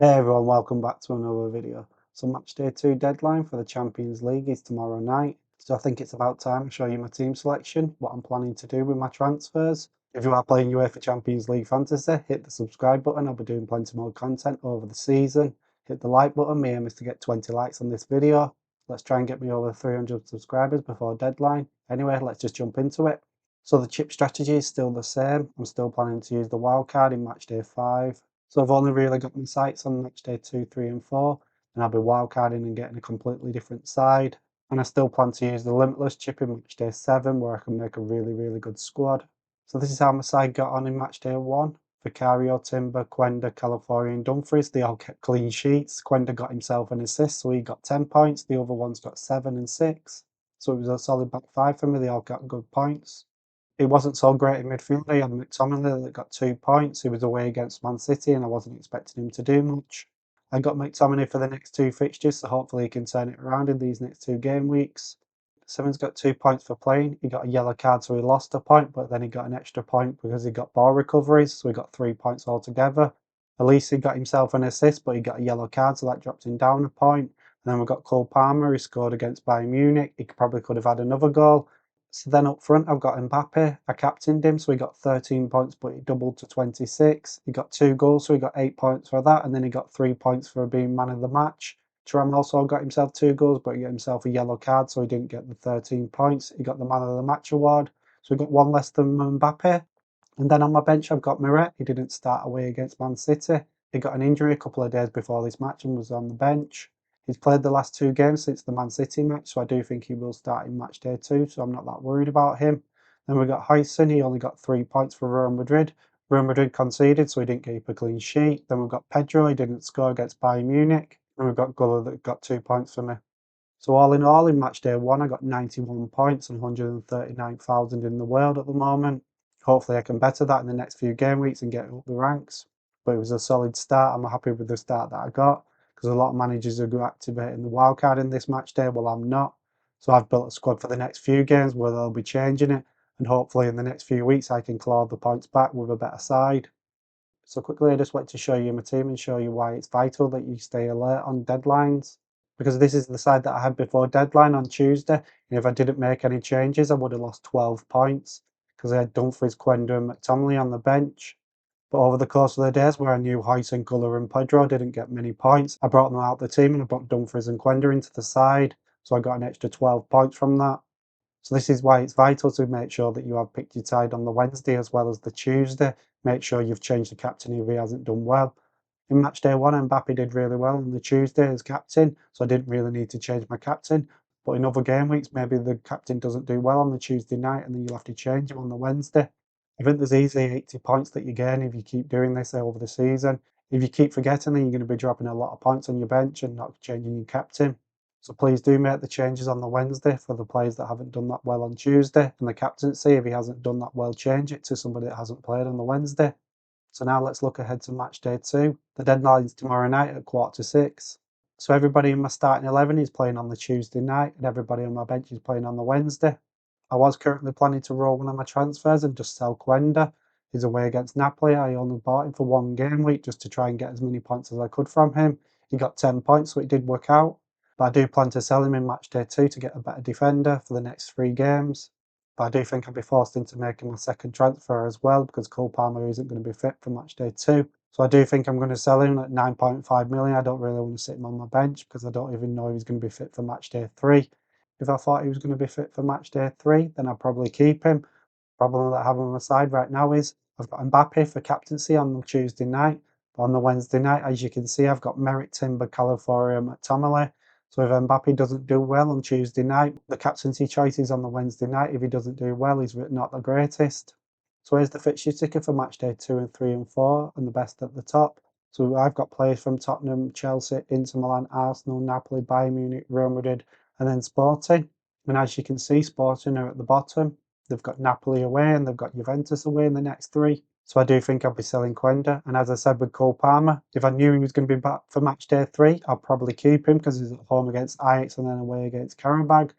Hey everyone, welcome back to another video. So match day 2 deadline for the Champions League is tomorrow night. So I think it's about time to show you my team selection, what I'm planning to do with my transfers. If you are playing UEFA Champions League Fantasy, hit the subscribe button. I'll be doing plenty more content over the season. Hit the like button. My aim is to get 20 likes on this video. Let's try and get me over 300 subscribers before deadline. Anyway, let's just jump into it. So the chip strategy is still the same. I'm still planning to use the wildcard in match day 5. So I've only really got my sights on match day 2, 3 and 4, and I'll be wildcarding and getting a completely different side. And I still plan to use the Limitless chip in match day 7 where I can make a really good squad. So this is how my side got on in match day 1. Vicario, Timber, Quenda, Calafiori and Dumfries, they all kept clean sheets. Quenda got himself an assist, so he got 10 points. The other ones got 7 and 6. So it was a solid back 5 for me, they all got good points. It wasn't so great in midfield. I had McTominay that got 2 points. He was away against Man City and I wasn't expecting him to do much. I got McTominay for the next 2 fixtures, so hopefully he can turn it around in these next 2 game weeks. Simmons got 2 points for playing. He got a yellow card, so he lost a point, but then he got an extra point because he got ball recoveries, so he got 3 points altogether. Elise got himself an assist, but he got a yellow card, so that dropped him down a point. And then we've got Cole Palmer, who scored against Bayern Munich. He probably could have had another goal. So then up front, I've got Mbappe. I captained him, so he got 13 points, but he doubled to 26. He got 2 goals, so he got 8 points for that, and then he got 3 points for being man of the match. Thuram also got himself 2 goals, but he got himself a yellow card, so he didn't get the 13 points. He got the man of the match award, so he got 1 less than Mbappe. And then on my bench, I've got Meret. He didn't start away against Man City. He got an injury a couple of days before this match and was on the bench. He's played the last 2 games since the Man City match, so I do think he will start in match day 2, so I'm not that worried about him. Then we got Huyson. He only got 3 points for Real Madrid. Real Madrid conceded, so he didn't keep a clean sheet. Then we've got Pedro. He didn't score against Bayern Munich. And we've got Guller that got 2 points for me. So all in all, in match day 1, I got 91 points and 139,000 in the world at the moment. Hopefully I can better that in the next few game weeks and get up the ranks. But it was a solid start. I'm happy with the start that I got because a lot of managers are activating the wildcard in this match day. Well, I'm not. So I've built a squad for the next few games where they'll be changing it. And hopefully in the next few weeks I can claw the points back with a better side. So quickly, I just want to show you my team and show you why it's vital that you stay alert on deadlines. Because this is the side that I had before deadline on Tuesday. And if I didn't make any changes, I would have lost 12 points because I had Dumfries, Quenda and McTominay on the bench. But over the course of the days where I knew Huyson, Guller and Pedro didn't get many points, I brought them out of the team and I brought Dumfries and Quenda into the side. So I got an extra 12 points from that. So this is why it's vital to make sure that you have picked your side on the Wednesday as well as the Tuesday. Make sure you've changed the captain if he hasn't done well. In match day 1, Mbappe did really well on the Tuesday as captain, so I didn't really need to change my captain. But in other game weeks, maybe the captain doesn't do well on the Tuesday night and then you'll have to change him on the Wednesday. I think there's easily 80 points that you gain if you keep doing this over the season. If you keep forgetting, then you're going to be dropping a lot of points on your bench and not changing your captain. So please do make the changes on the Wednesday for the players that haven't done that well on Tuesday. And the captaincy, if he hasn't done that well, change it to somebody that hasn't played on the Wednesday. So now let's look ahead to match day 2. The deadline's tomorrow night at 5:45. So everybody in my starting 11 is playing on the Tuesday night and everybody on my bench is playing on the Wednesday. I was currently planning to roll one of my transfers and just sell Quenda. He's away against Napoli. I only bought him for 1 game week just to try and get as many points as I could from him. He got 10 points, so it did work out. But I do plan to sell him in match day 2 to get a better defender for the next 3 games. But I do think I'll be forced into making my second transfer as well because Cole Palmer isn't going to be fit for match day 2. So I do think I'm going to sell him at 9.5 million. I don't really want to sit him on my bench because I don't even know if he's going to be fit for match day 3. If I thought he was going to be fit for match day 3, then I'd probably keep him. Problem that I have on my side right now is I've got Mbappe for captaincy on the Tuesday night. But on the Wednesday night, as you can see, I've got Merritt, Timber, Calafiori and McTominay. So if Mbappe doesn't do well on Tuesday night, the captaincy choice is on the Wednesday night. If he doesn't do well, he's not the greatest. So here's the fixture ticker for match day 2 and 3 and 4 and the best at the top. So I've got players from Tottenham, Chelsea, Inter Milan, Arsenal, Napoli, Bayern Munich, Real Madrid and then Sporting. And as you can see, Sporting are at the bottom. They've got Napoli away and they've got Juventus away in the next 3. So I do think I'll be selling Quenda. And as I said with Cole Palmer, if I knew he was going to be back for match day 3, I'll probably keep him because he's at home against Ajax and then away against Karabag.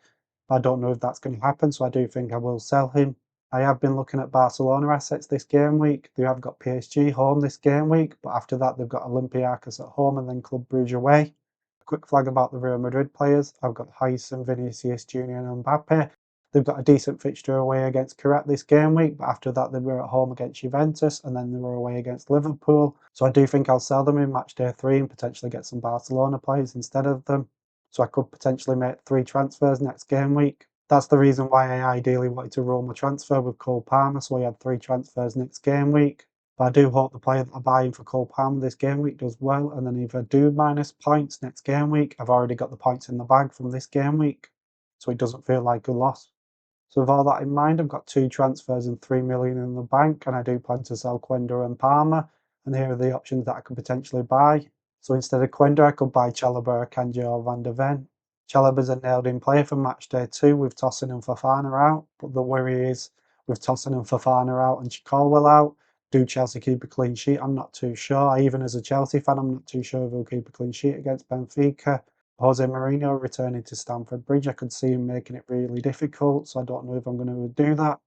But I don't know if that's going to happen, so I do think I will sell him. I have been looking at Barcelona assets this game week. They have got PSG home this game week, but after that they've got Olympiacos at home and then Club Brugge away. A quick flag about the Real Madrid players. I've got Hysson, Vinicius Junior and Mbappe. They've got a decent fixture away against Correct this game week, but after that they were at home against Juventus and then they were away against Liverpool. So I do think I'll sell them in match day 3 and potentially get some Barcelona players instead of them. So I could potentially make 3 transfers next game week. That's the reason why I ideally wanted to roll my transfer with Cole Palmer, so I had 3 transfers next game week. But I do hope the player that I'm buying for Cole Palmer this game week does well, and then if I do minus points next game week, I've already got the points in the bag from this game week, so it doesn't feel like a loss. So with all that in mind, I've got 2 transfers and 3 million in the bank, and I do plan to sell Quenda and Palmer, and here are the options that I could potentially buy. So instead of Quenda, I could buy Chalobah, Akanji or Van de Ven. Chalobah's a nailed-in player for match day 2 with Tosin and Fofana out, but the worry is with Tosin and Fofana out and Colwell out, do Chelsea keep a clean sheet? I'm not too sure. Even as a Chelsea fan, I'm not too sure if he'll keep a clean sheet against Benfica. Jose Mourinho returning to Stamford Bridge, I could see him making it really difficult, so I don't know if I'm going to do that.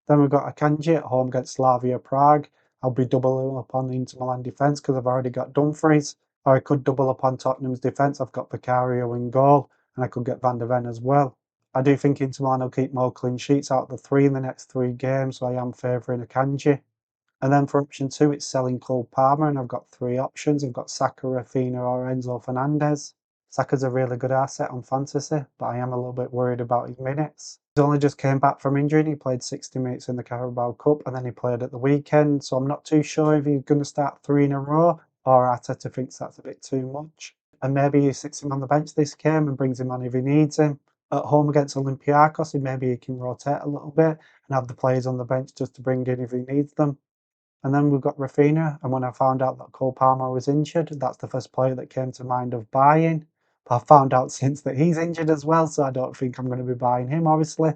Then we've got Akanji at home against Slavia Prague. I'll be doubling up on the Inter Milan defence because I've already got Dumfries, or I could double up on Tottenham's defence. I've got Vicario in goal, and I could get Van de Ven as well. I do think Inter Milan will keep more clean sheets out of the 3 in the next 3 games, so I am favouring Akanji. And then for option 2, it's selling Cole Palmer, and I've got 3 options. I've got Saka, Rafinha, or Enzo Fernandez. Saka's a really good asset on fantasy, but I am a little bit worried about his minutes. He's only just came back from injury and he played 60 minutes in the Carabao Cup and then he played at the weekend, so I'm not too sure if he's going to start 3 in a row or Arteta thinks that's a bit too much. And maybe he sits him on the bench this game and brings him on if he needs him. At home against Olympiacos, maybe he can rotate a little bit and have the players on the bench just to bring in if he needs them. And then we've got Rafinha, and when I found out that Cole Palmer was injured, that's the first player that came to mind of buying. But I've found out since that he's injured as well, so I don't think I'm going to be buying him, obviously.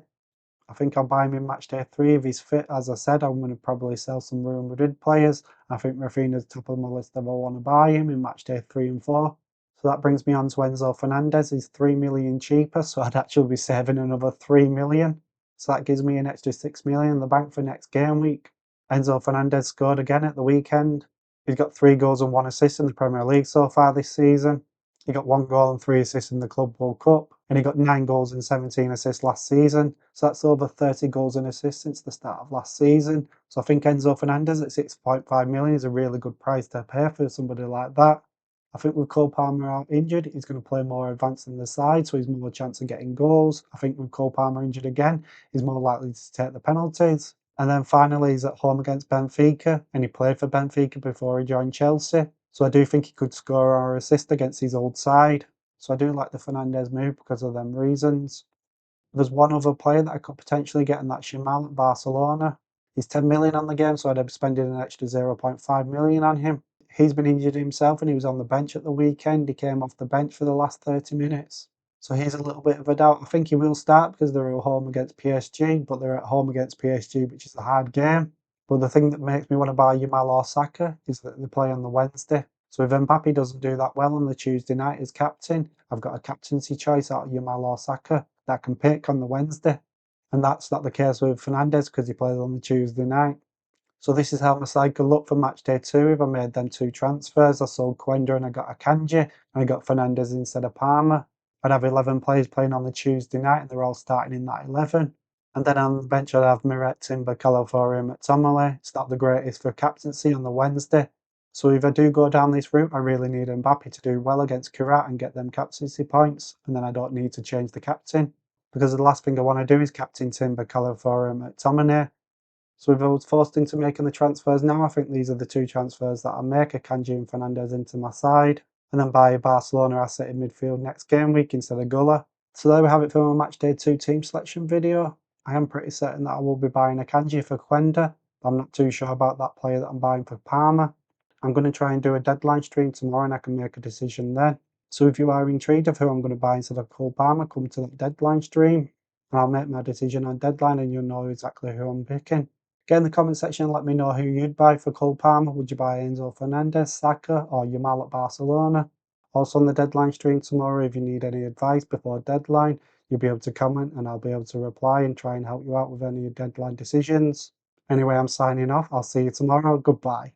I think I'll buy him in match day 3 if he's fit. As I said, I'm going to probably sell some Real Madrid players. I think Rafinha's top of my list if I want to buy him in match day 3 and 4. So that brings me on to Enzo Fernandez. He's 3 million cheaper, so I'd actually be saving another 3 million. So that gives me an extra 6 million in the bank for next game week. Enzo Fernandez scored again at the weekend. He's got 3 goals and 1 assist in the Premier League so far this season. He got 1 goal and 3 assists in the Club World Cup, and he got 9 goals and 17 assists last season. So that's over 30 goals and assists since the start of last season. So I think Enzo Fernandez at 6.5 million is a really good price to pay for somebody like that. I think with Cole Palmer out injured, he's going to play more advanced in the side, so he's more chance of getting goals. I think with Cole Palmer injured again, he's more likely to take the penalties. And then finally, he's at home against Benfica, and he played for Benfica before he joined Chelsea. So I do think he could score or assist against his old side. So I do like the Fernandez move because of them reasons. There's one other player that I could potentially get, and that's Yamal at Barcelona. He's 10 million on the game, so I'd be spending an extra 0.5 million on him. He's been injured himself and he was on the bench at the weekend. He came off the bench for the last 30 minutes. So he's a little bit of a doubt. I think he will start because they're at home against PSG, but they're at home against PSG, which is a hard game. But the thing that makes me want to buy Yamal or Saka is that they play on the Wednesday. So if Mbappe doesn't do that well on the Tuesday night as captain, I've got a captaincy choice out of Yamal or Saka that I can pick on the Wednesday. And that's not the case with Fernandez because he plays on the Tuesday night. So this is how my side could look for match day 2 if I made them 2 transfers. I sold Quenda and I got Akanji, and I got Fernandez instead of Palmer. I'd have 11 players playing on the Tuesday night and they're all starting in that 11. And then on the bench I'd have Miret, Timber, Calafiori, McTominay. It's not the greatest for captaincy on the Wednesday. So if I do go down this route, I really need Mbappe to do well against Kurat and get them captaincy points, and then I don't need to change the captain. Because the last thing I want to do is captain Timber, Calafiori, and McTominay. So if I was forced into making the transfers now, I think these are the 2 transfers that I'll make, Akanji and Fernandez into my side, and then buy a Barcelona asset in midfield next game week instead of Gulla. So there we have it for my match day 2 team selection video. I am pretty certain that I will be buying Akanji for Quenda, but I'm not too sure about that player that I'm buying for Palmer. I'm going to try and do a deadline stream tomorrow and I can make a decision then. So if you are intrigued of who I'm going to buy instead of Cole Palmer, come to that deadline stream and I'll make my decision on deadline and you'll know exactly who I'm picking. Get in the comment section and let me know who you'd buy for Cole Palmer. Would you buy Enzo Fernandez, Saka or Yamal at Barcelona? Also on the deadline stream tomorrow, if you need any advice before deadline, You'll be able to comment and I'll be able to reply and try and help you out with any deadline decisions. Anyway, I'm signing off. I'll see you tomorrow. Goodbye.